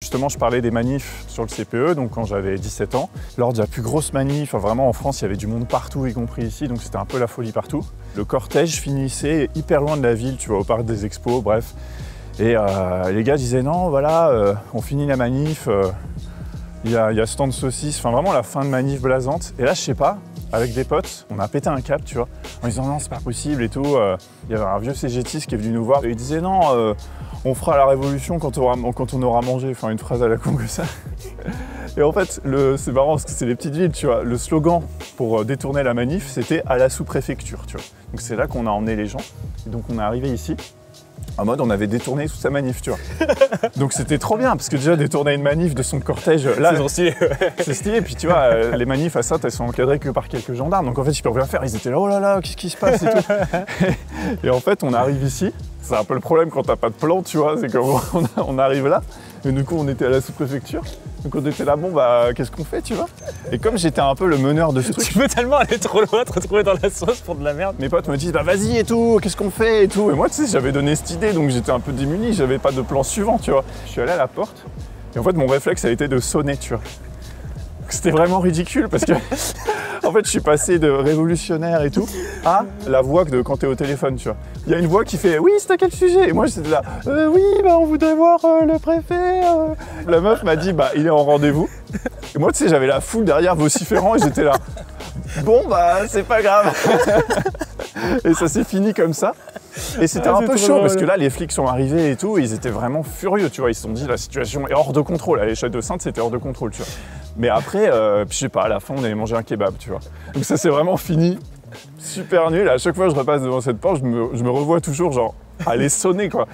Justement, je parlais des manifs sur le CPE, donc quand j'avais 17 ans. Lors de la plus grosse manif, vraiment en France, il y avait du monde partout, y compris ici, donc c'était un peu la folie partout. Le cortège finissait hyper loin de la ville, tu vois, au parc des expos, bref. Et les gars disaient non, voilà, on finit la manif, il y a stand de saucisses, enfin vraiment la fin de manif blasante. Et là, je sais pas, avec des potes, on a pété un cap, tu vois, en disant non, c'est pas possible et tout. Il y avait un vieux CGTiste qui est venu nous voir et il disait non, on fera la révolution quand on aura mangé, enfin une phrase à la con que ça. Et en fait, c'est marrant parce que c'est les petites villes, tu vois, le slogan pour détourner la manif, c'était à la sous-préfecture, tu vois. Donc c'est là qu'on a emmené les gens. Et donc on est arrivé ici. En mode, on avait détourné toute sa manif, tu vois. Donc c'était trop bien, parce que déjà, détourner une manif de son cortège, là, c'est stylé. C'est stylé. Puis tu vois, les manifs à Saintes, elles sont encadrées que par quelques gendarmes. Donc en fait, ils peuvent rien faire. Ils étaient là, oh là là, qu'est-ce qui se passe et tout. Et en fait, on arrive ici. C'est un peu le problème quand t'as pas de plan, tu vois. C'est qu'on arrive là. Et du coup, on était à la sous-préfecture. Donc on était là, bon bah, qu'est-ce qu'on fait, tu vois. Et comme j'étais un peu le meneur de ce truc... Tu peux tellement aller trop loin, te retrouver dans la sauce pour de la merde. Mes potes me disent, bah vas-y et tout, qu'est-ce qu'on fait et tout. Et moi, tu sais, j'avais donné cette idée, donc j'étais un peu démuni, j'avais pas de plan suivant, tu vois. Je suis allé à la porte, et en fait, mon réflexe a été de sonner, tu vois. C'était vraiment ridicule, parce que... En fait, je suis passé de révolutionnaire et tout à la voix de quand t'es au téléphone, tu vois. Il y a une voix qui fait « Oui, c'est à quel sujet ?» Et moi, j'étais là « Oui, bah, on voudrait voir le préfet. » La meuf m'a dit « Bah, il est en rendez-vous. » Et moi, tu sais, j'avais la foule derrière vociférant et j'étais là « Bon, bah, c'est pas grave. » Et ça s'est fini comme ça. Et c'était un peu chaud parce que là, les flics sont arrivés et tout, et ils étaient vraiment furieux, tu vois. Ils se sont dit, la situation est hors de contrôle. À l'échelle de Saintes, c'était hors de contrôle, tu vois. Mais après, je sais pas, à la fin, on allait manger un kebab, tu vois. Donc ça, c'est vraiment fini. Super nul. À chaque fois que je repasse devant cette porte, je me revois toujours, genre, aller sonner, quoi.